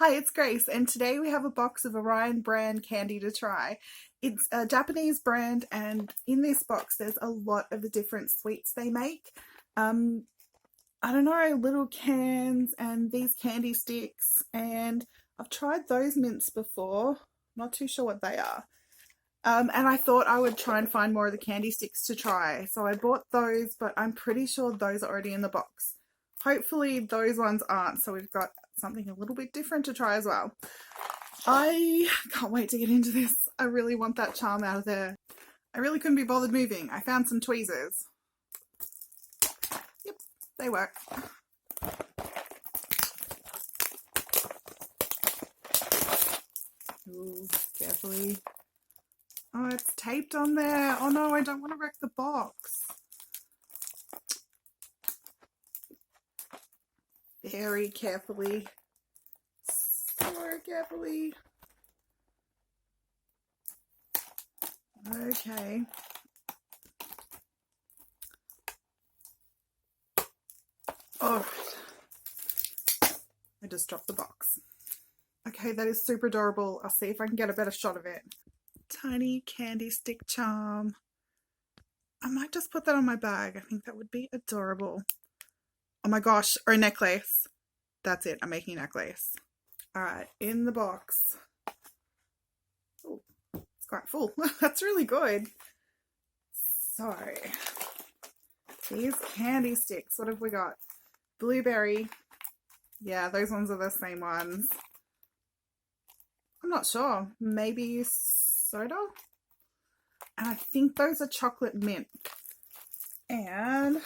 Hi, it's Grace, and today we have a box of Orion brand candy to try. It's a Japanese brand, and in this box there's a lot of the different sweets they make. Um, I don't know, little cans and these candy sticks, and I've tried those mints before. Not too sure what they are. And I thought I would try and find more of the candy sticks to try. So I bought those, but I'm pretty sure those are already in the box. Hopefully those ones aren't, so we've got something a little bit different to try as well. I can't wait to get into this. I really want that charm out of there. I really couldn't be bothered moving. I found some tweezers. Yep, they work. Ooh, carefully. Oh, it's taped on there. Oh no, I don't want to wreck the box. Very carefully. So carefully. Okay. Oh, I just dropped the box. Okay, that is super adorable. I'll see if I can get a better shot of it. Tiny candy stick charm. I might just put that on my bag. I think that would be adorable. Oh my gosh, or a necklace. That's it, I'm making a necklace. Alright, in the box. Oh, it's quite full. That's really good. So, these candy sticks, what have we got? Blueberry. Yeah, those ones are the same ones. I'm not sure. Maybe soda? And I think those are chocolate mint. And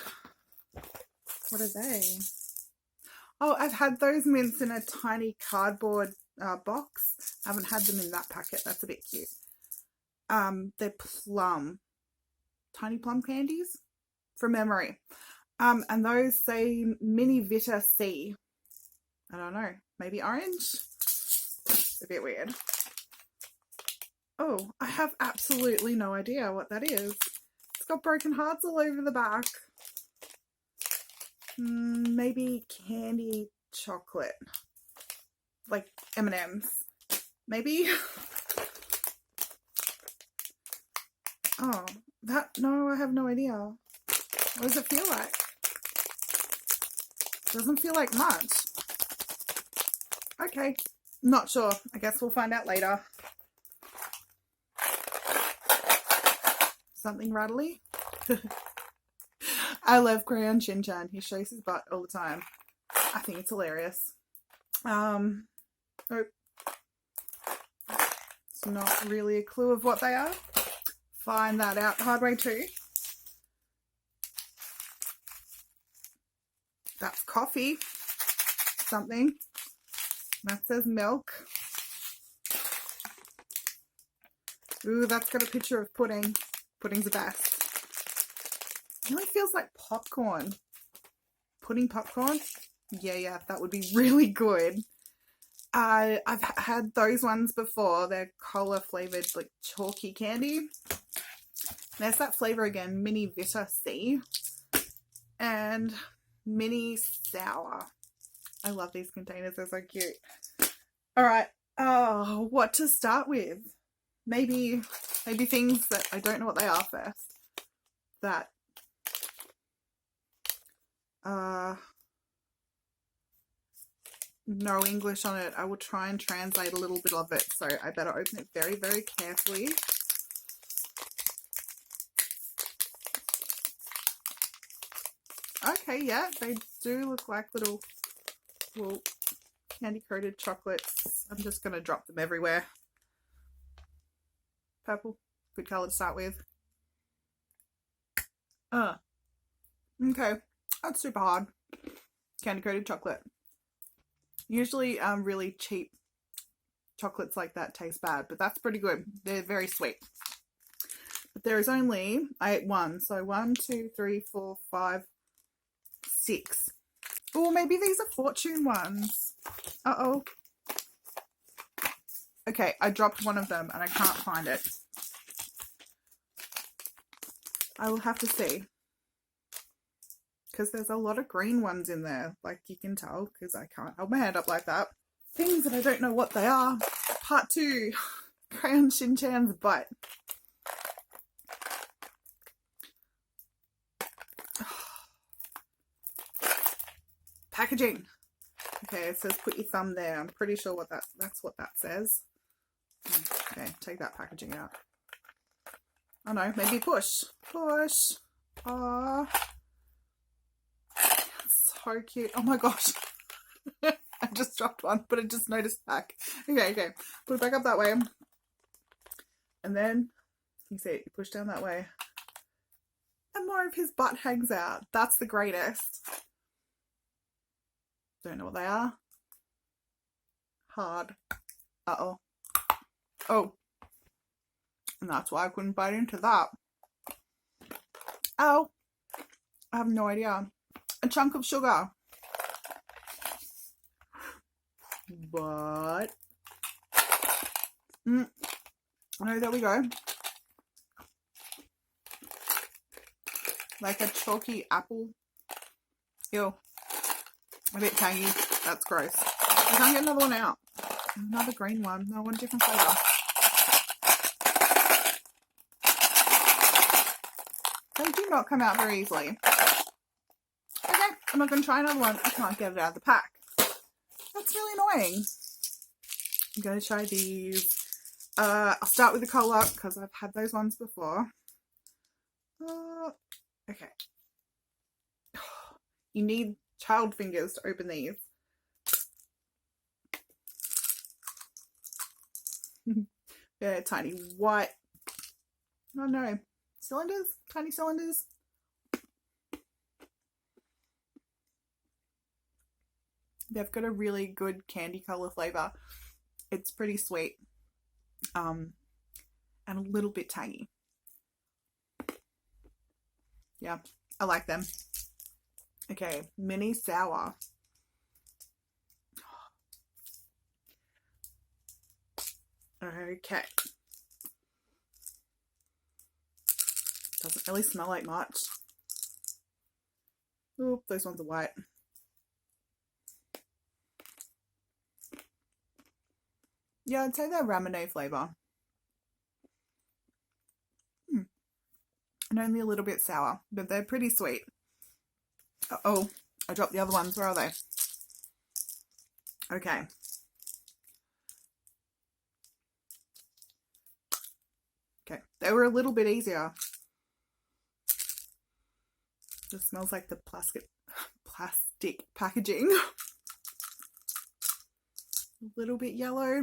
what are they? Oh, I've had those mints in a tiny cardboard box. I haven't had them in that packet. That's a bit cute. They're plum. Tiny plum candies? From memory. And those say Mini Vita C. I don't know. Maybe orange? It's a bit weird. Oh, I have absolutely no idea what that is. It's got broken hearts all over the back. Maybe candy chocolate. Like M&M's. Maybe? Oh, no, I have no idea. What does it feel like? Doesn't feel like much. Okay, not sure. I guess we'll find out later. Something rattly? I love Crayon Shin-chan. He shows his butt all the time. I think it's hilarious. Oh. It's not really a clue of what they are. Find that out the hard way too. That's coffee. Something. That says milk. Ooh, that's got a picture of pudding. Pudding's the best. It really feels like popcorn. Pudding popcorn? Yeah, that would be really good. I've had those ones before. They're cola flavored, like chalky candy. There's that flavor again, Mini Vita C. And Minisawa. I love these containers, they're so cute. Alright, what to start with? Maybe things that I don't know what they are first. That no English on it. I will try and translate a little bit of it, so I better open it very, very carefully. Okay, yeah, they do look like little candy coated chocolates. I'm just going to drop them everywhere. Purple, good colour to start with. Okay, that's super hard. Candy coated chocolate. Usually really cheap chocolates like that taste bad, but that's pretty good. They're very sweet. But there is only, I ate one, so 1, 2, 3, 4, 5, 6. Oh, maybe these are fortune ones. Uh-oh. Okay, I dropped one of them and I can't find it. I will have to see. Because there's a lot of green ones in there, like you can tell, because I can't hold my hand up like that. things that I don't know what they are. Part 2, Crayon Shin-chan's butt. Packaging. Okay, it says put your thumb there. I'm pretty sure that's what that says. Okay, take that packaging out. Oh no, maybe push. Push. Oh, so cute. Oh my gosh. I just dropped one, but I just noticed back. Okay. Put it back up that way. And then, you see it, you push down that way. And more of his butt hangs out. That's the greatest. Don't know what they are. Hard. Uh-oh. Oh. And that's why I couldn't bite into that. Oh. I have no idea. A chunk of sugar. But oh, there we go. Like a chalky apple. Ew. A bit tangy. That's gross. I can't get another one out. Another green one. No, one different flavour. They do not come out very easily. Okay, I'm not going to try another one. I can't get it out of the pack. That's really annoying. I'm going to try these. I'll start with the cola because I've had those ones before. Okay. You need child fingers to open these. They're tiny white. Oh no. Cylinders? Tiny cylinders? They've got a really good candy color flavor. It's pretty sweet. And a little bit tangy. Yeah, I like them. Okay, Minisawa. Okay. Doesn't really smell like much. Oop, those ones are white. Yeah, I'd say they're Ramune flavour. And only a little bit sour, but they're pretty sweet. Uh-oh, I dropped the other ones. Where are they? Okay. Okay, they were a little bit easier. Just smells like the plastic packaging. A little bit yellow.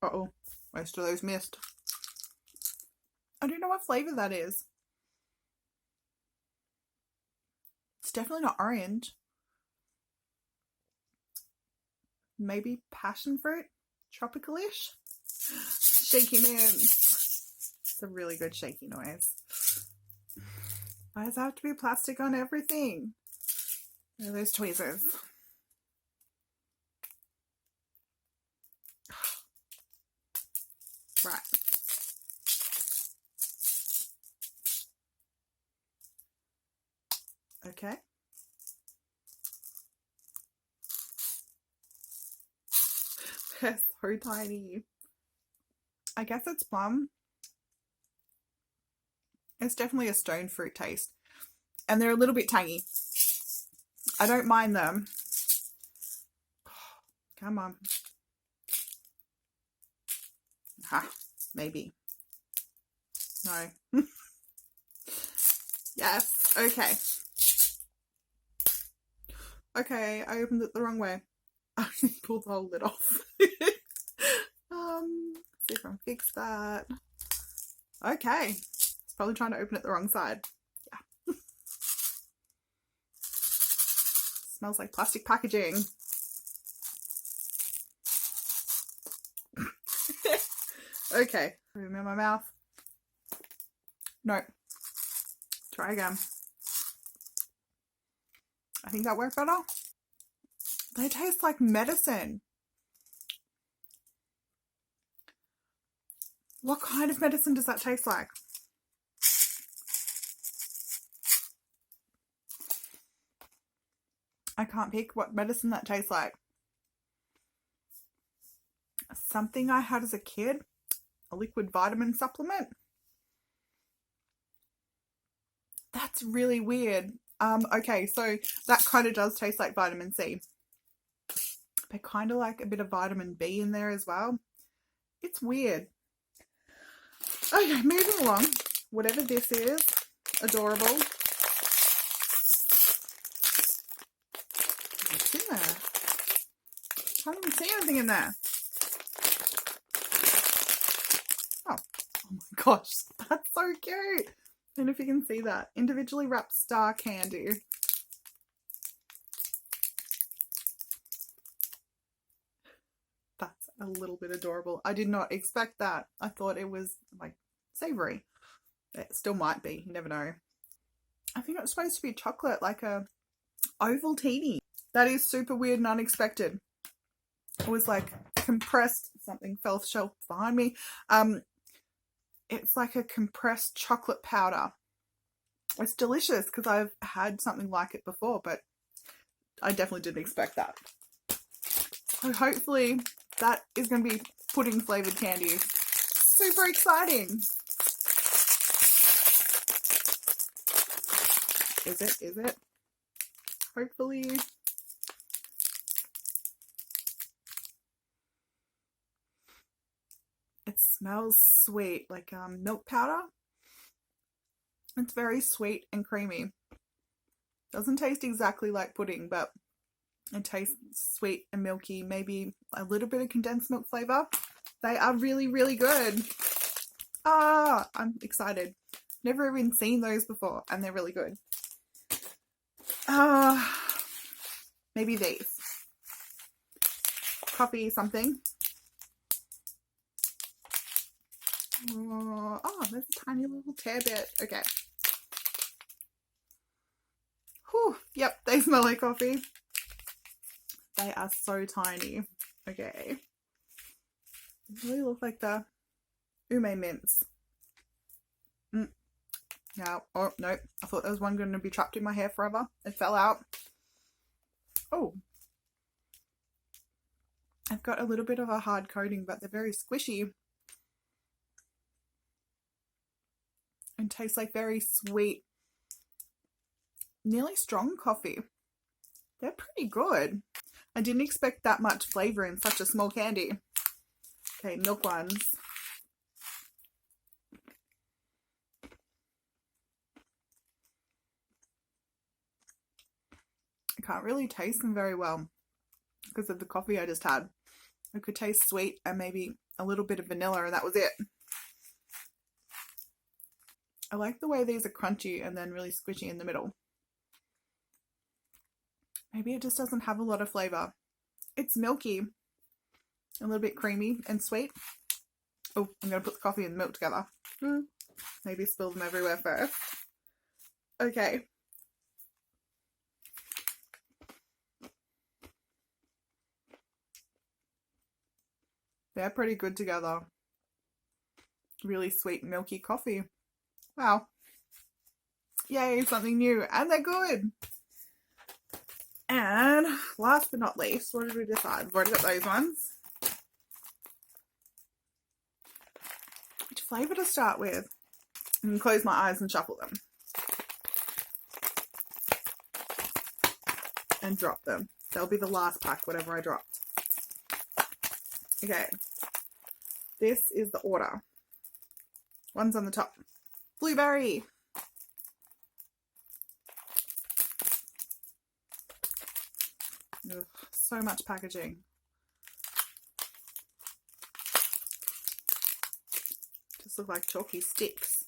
Uh-oh, most of those missed. I don't know what flavour that is. It's definitely not orange. Maybe passion fruit? Tropical-ish? Shaky mints. It's a really good shaky noise. Why does it have to be plastic on everything? There are those tweezers. Right. Okay. They're so tiny. I guess it's plum. It's definitely a stone fruit taste. And they're a little bit tangy. I don't mind them. Come on. Maybe. No. Yes. Okay. Okay, I opened it the wrong way. I pulled the whole lid off. See if I can fix that. Okay. It's probably trying to open it the wrong side. Yeah. Smells like plastic packaging. Okay. Put them in my mouth. No. Try again. I think that worked better. They taste like medicine. What kind of medicine does that taste like? I can't pick what medicine that tastes like. something I had as a kid, a liquid vitamin supplement. That's really weird. Okay, so that kind of does taste like vitamin C. But kind of like a bit of vitamin B in there as well. It's weird. Okay, moving along. Whatever this is, adorable. What's in there? Can't even see anything in there. Oh my gosh, that's so cute. I don't know if you can see that. Individually wrapped star candy. That's a little bit adorable. I did not expect that. I thought it was like savory. It still might be, you never know. I think it was supposed to be chocolate, like a Ovaltine. That is super weird and unexpected. It was like compressed, something fell shelf behind me. It's like a compressed chocolate powder. It's delicious because I've had something like it before, but I definitely didn't expect that. So hopefully that is going to be pudding flavored candies. Super exciting. Is it? Is it? Hopefully. It smells sweet, like milk powder. It's very sweet and creamy. Doesn't taste exactly like pudding, but it tastes sweet and milky, maybe a little bit of condensed milk flavor. They are really, really good. Ah, I'm excited. Never even seen those before, and they're really good. Maybe these. Coffee something. Oh, there's a tiny little tear bit. Okay. Whew. Yep, they smell like coffee. They are so tiny. Okay. They really look like the Ume Mints. Now, oh, no. I thought there was one going to be trapped in my hair forever. It fell out. Oh. I've got a little bit of a hard coating, but they're very squishy. And taste like very sweet, nearly strong coffee. They're pretty good. I didn't expect that much flavor in such a small candy. Okay, milk ones. I can't really taste them very well because of the coffee I just had. I could taste sweet and maybe a little bit of vanilla, and that was it. I like the way these are crunchy and then really squishy in the middle. Maybe it just doesn't have a lot of flavor. It's milky, a little bit creamy and sweet. Oh, I'm going to put the coffee and the milk together. Maybe spill them everywhere first. Okay. They're pretty good together. Really sweet, milky coffee. Wow. Yay, something new. And they're good. And last but not least, what did we decide? We've already got those ones. Which flavour to start with? I can close my eyes and shuffle them. And drop them. They'll be the last pack, whatever I dropped. Okay. This is the order. One's on the top. Blueberry. Ugh, so much packaging. Just look like chalky sticks.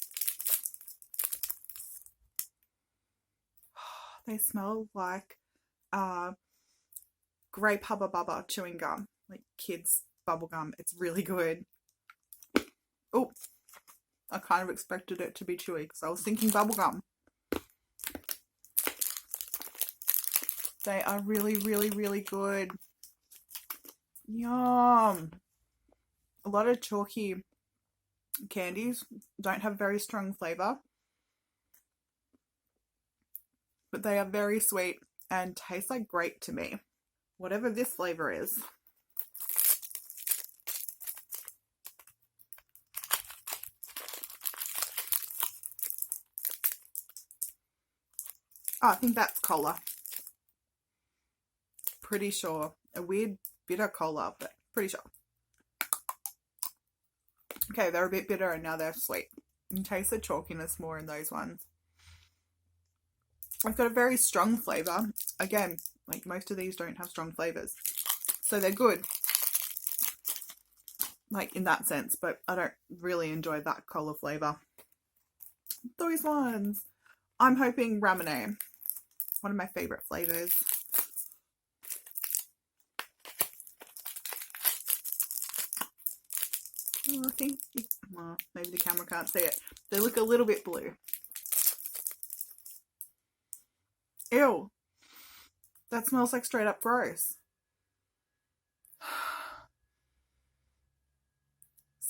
They smell like grape Hubba Bubba chewing gum, like kids bubble gum. It's really good. Oh, I kind of expected it to be chewy because I was thinking bubble gum. They are really, really, really good. Yum. A lot of chalky candies don't have very strong flavor, but they are very sweet and taste like grape to me. Whatever this flavor is. Oh, I think that's cola. Pretty sure. A weird bitter cola, but pretty sure. Okay, they're a bit bitter and now they're sweet. You can taste the chalkiness more in those ones. I've got a very strong flavour. Again, like most of these don't have strong flavours. So they're good. Like in that sense, but I don't really enjoy that cola flavour. Those ones. I'm hoping Ramune. One of my favourite flavours. Oh, I think, well, maybe the camera can't see it. They look a little bit blue. Ew. That smells like straight up gross.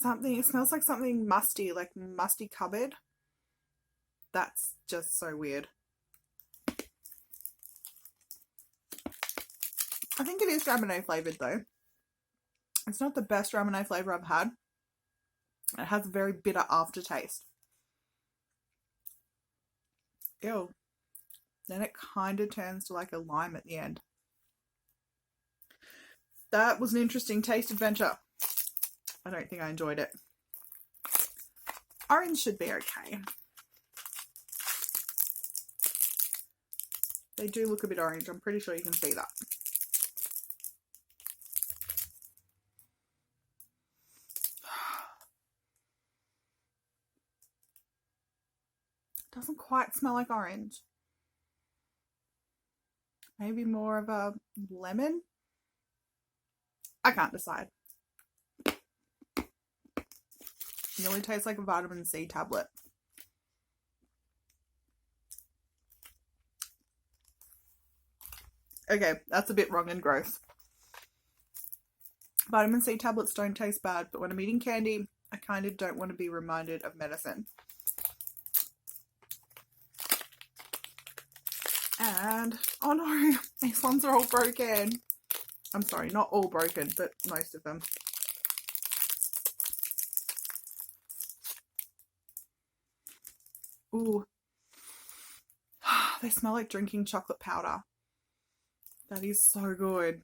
It smells like something musty, like musty cupboard. That's just so weird. I think it is Ramune flavoured though. It's not the best Ramune flavour I've had. It has a very bitter aftertaste. Ew. Then it kind of turns to like a lime at the end. That was an interesting taste adventure. I don't think I enjoyed it. Orange should be okay. They do look a bit orange. I'm pretty sure you can see that. Doesn't quite smell like orange. Maybe more of a lemon? I can't decide. Nearly tastes like a vitamin C tablet. Okay, that's a bit wrong and gross. Vitamin C tablets don't taste bad, but when I'm eating candy, I kind of don't want to be reminded of medicine. And, oh no, these ones are all broken. I'm sorry, not all broken, but most of them. Ooh. They smell like drinking chocolate powder. That is so good.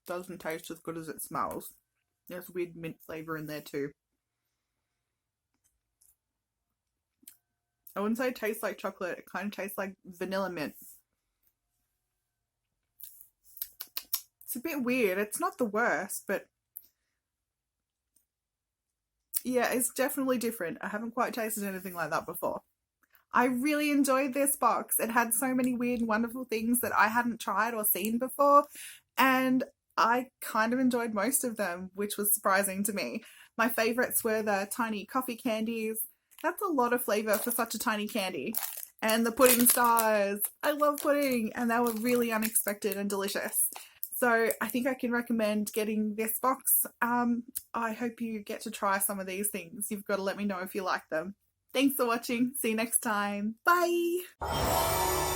Doesn't taste as good as it smells. There's weird mint flavour in there too. I wouldn't say it tastes like chocolate. It kind of tastes like vanilla mint. It's a bit weird. It's not the worst, but yeah, it's definitely different. I haven't quite tasted anything like that before. I really enjoyed this box. It had so many weird and wonderful things that I hadn't tried or seen before, and I kind of enjoyed most of them, which was surprising to me. My favourites were the tiny coffee candies. That's a lot of flavour for such a tiny candy. And the pudding stars. I love pudding, and they were really unexpected and delicious. So I think I can recommend getting this box. I hope you get to try some of these things. You've got to let me know if you like them. Thanks for watching. See you next time. Bye!